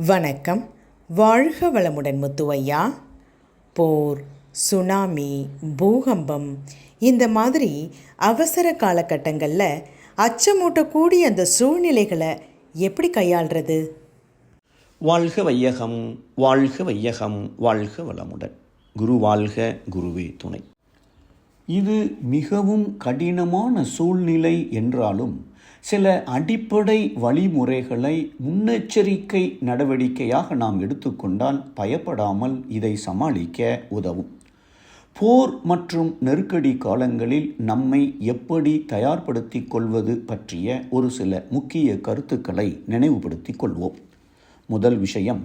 வணக்கம். வாழ்க வளமுடன் முத்துவையா. போர், சுனாமி, பூகம்பம் இந்த மாதிரி அவசர காலகட்டங்களில் அச்சமூட்டக்கூடிய அந்த சூழ்நிலைகளை எப்படி கையாள்றது? வாழ்க வையகம், வாழ்க வையகம், வாழ்க வளமுடன். குரு வாழ்க, குருவே துணை. இது மிகவும் கடினமான சூழ்நிலை என்றாலும் சில அடிப்படை வழிமுறைகளை முன்னெச்சரிக்கை நடவடிக்கையாக நாம் எடுத்துக்கொண்டால் பயப்படாமல் இதை சமாளிக்க உதவும். போர் மற்றும் நெருக்கடி காலங்களில் நம்மை எப்படி தயார்படுத்திக் கொள்வது பற்றிய ஒரு சில முக்கிய கருத்துக்களை நினைவுபடுத்திக் கொள்வோம். முதல் விஷயம்,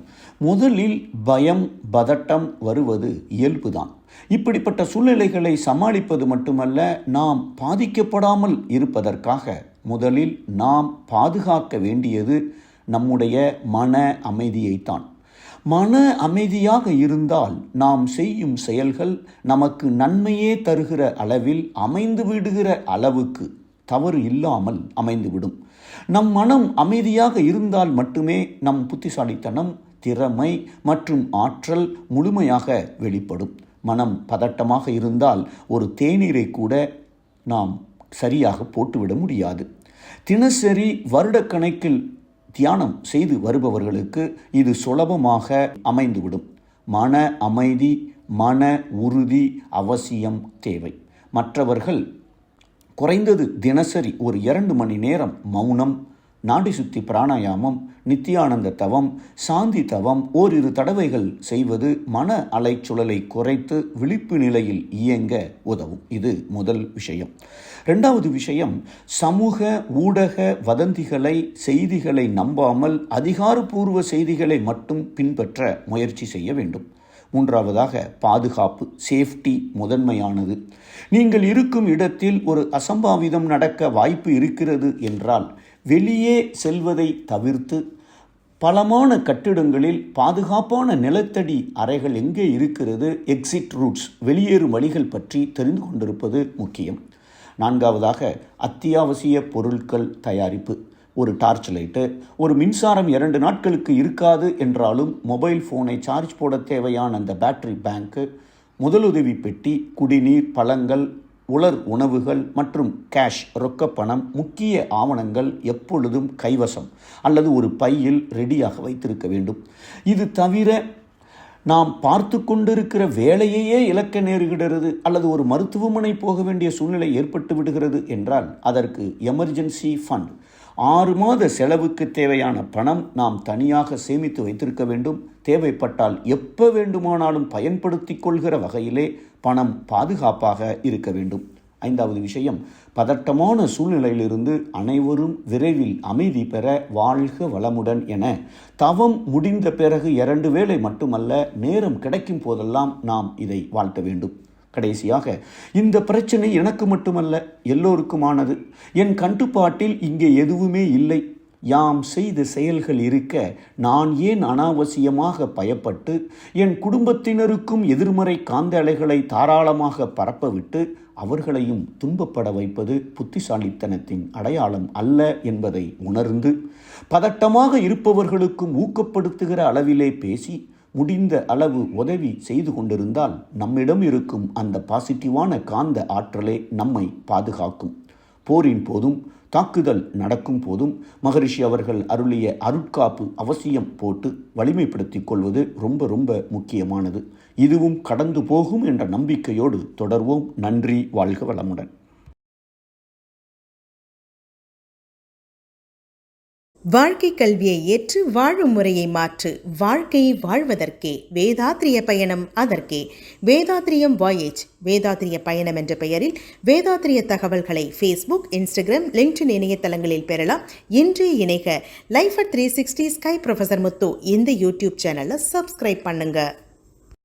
முதலில் பயம், பதட்டம் வருவது இயல்புதான். இப்படிப்பட்ட சூழ்நிலைகளை சமாளிப்பது மட்டுமல்ல, நாம் பாதிக்கப்படாமல் இருப்பதற்காக முதலில் நாம் பாதுகாக்க வேண்டியது நம்முடைய மன அமைதியைத்தான். மன அமைதியாக இருந்தால் நாம் செய்யும் செயல்கள் நமக்கு நன்மையே தருகிற அளவில் அமைந்து விடுகிற அளவுக்கு தவறு இல்லாமல் அமைந்துவிடும். நம் மனம் அமைதியாக இருந்தால் மட்டுமே நம் புத்திசாலித்தனம், திறமை மற்றும் ஆற்றல் முழுமையாக வெளிப்படும். மனம் பதட்டமாக இருந்தால் ஒரு தேநீரை கூட நாம் சரியாக போட்டுவிட முடியாது. தினசரி வருடக்கணக்கில் தியானம் செய்து வருபவர்களுக்கு இது சுலபமாக அமைந்துவிடும். மன அமைதி, மன உறுதி அவசியம் தேவை. மற்றவர்கள் குறைந்தது தினசரி ஒரு 2 மணி நேரம் மௌனம், நாடி சுத்தி பிராணாயாமம், நித்தியானந்த தவம், சாந்தி தவம் ஓரிரு தடவைகள் செய்வது மன அலைச்சுழலை குறைத்து விழிப்பு நிலையில் இயங்க உதவும். இது முதல் விஷயம். 2வது விஷயம், சமூக ஊடக வதந்திகளை, செய்திகளை நம்பாமல் அதிகாரப்பூர்வ செய்திகளை மட்டும் பின்பற்ற முயற்சி செய்ய வேண்டும். 3வதாக பாதுகாப்பு, சேஃப்டி முதன்மையானது. நீங்கள் இருக்கும் இடத்தில் ஒரு அசம்பாவிதம் நடக்க வாய்ப்பு இருக்கிறது என்றால் வெளியே செல்வதை தவிர்த்து பலமான கட்டிடங்களில் பாதுகாப்பான நிலத்தடி அறைகள் எங்கே இருக்கிறது, எக்ஸிட் ரூட்ஸ், வெளியேறும் வழிகள் பற்றி தெரிந்து கொண்டிருப்பது முக்கியம். 4வதாக அத்தியாவசிய பொருட்கள் தயாரிப்பு. ஒரு டார்ச் லைட்டு, ஒரு மின்சாரம் 2 நாட்களுக்கு இருக்காது என்றாலும் மொபைல் ஃபோனை சார்ஜ் போட தேவையான அந்த பேட்டரி பேங்க்கு, முதலுதவி பெட்டி, குடிநீர், பழங்கள், உலர் உணவுகள் மற்றும் கேஷ், ரொக்க பணம், முக்கிய ஆவணங்கள் எப்பொழுதும் கைவசம் அல்லது ஒரு பையில் ரெடியாக வைத்திருக்க வேண்டும். இது தவிர நாம் பார்த்து கொண்டிருக்கிற வேலையையே இழக்க நேருகிறது அல்லது ஒரு மருத்துவமனை போக வேண்டிய சூழ்நிலை ஏற்பட்டு விடுகிறது என்றால் அதற்கு எமர்ஜென்சி ஃபண்ட், 6 மாத செலவுக்கு தேவையான பணம் நாம் தனியாக சேமித்து வைத்திருக்க வேண்டும். தேவைப்பட்டால் எப்போ வேண்டுமானாலும் பயன்படுத்திக் கொள்கிற வகையிலே பணம் பாதுகாப்பாக இருக்க வேண்டும். 5வது விஷயம், பதட்டமான சூழ்நிலையிலிருந்து அனைவரும் விரைவில் அமைதி பெற வாழ்க வளமுடன் என தவம் முடிந்த பிறகு 2 வேளை மட்டுமல்ல, நேரம் கிடைக்கும் போதெல்லாம் நாம் இதை வாழ்த்த வேண்டும். கடைசியாக, இந்த பிரச்சனை எனக்கு மட்டுமல்ல, எல்லோருக்குமானது. என் கட்டுப்பாட்டில் இங்கே எதுவுமே இல்லை. யாம் செய்த செயல்கள் இருக்க நான் ஏன் அனாவசியமாக பயப்பட்டு என் குடும்பத்தினருக்கும் எதிர்மறை காந்த அலைகளை தாராளமாக பரப்பவிட்டு அவர்களையும் துன்பப்பட வைப்பது புத்திசாலித்தனத்தின் அடையாளம் அல்ல என்பதை உணர்ந்து பதட்டமாக இருப்பவர்களுக்கும் ஊக்கப்படுத்துகிற அளவிலே பேசி முடிந்த அளவு உதவி செய்து கொண்டிருந்தால் நம்மிடம் இருக்கும் அந்த பாசிட்டிவான காந்த ஆற்றலே நம்மை பாதுகாக்கும். போரின் போதும் தாக்குதல் நடக்கும் போதும் மகரிஷி அவர்கள் அருளிய அருட்காப்பு அவசியம் போட்டு வலிமைப்படுத்திக் கொள்வது ரொம்ப ரொம்ப முக்கியமானது. இதுவும் கடந்து போகும் என்ற நம்பிக்கையோடு தொடர்வோம். நன்றி. வாழ்க வளமுடன். வாழ்க்கை கல்வியை ஏற்று வாழும் முறையை மாற்று. வாழ்க்கையை வாழ்வதற்கே வேதாத்ரிய பயணம் அதற்கே. வேதாத்ரியம் வாயேஜ், வேதாத்ரிய பயணம் என்ற பெயரில் வேதாத்ரிய தகவல்களை ஃபேஸ்புக், இன்ஸ்டாகிராம், லிங்க்டின் இணையதளங்களில் பெறலாம். இன்று இணைக லைஃப் அட் 360 ஸ்கை ப்ரொஃபசர் முத்து இந்த யூடியூப் சேனலை சப்ஸ்கிரைப் பண்ணுங்க.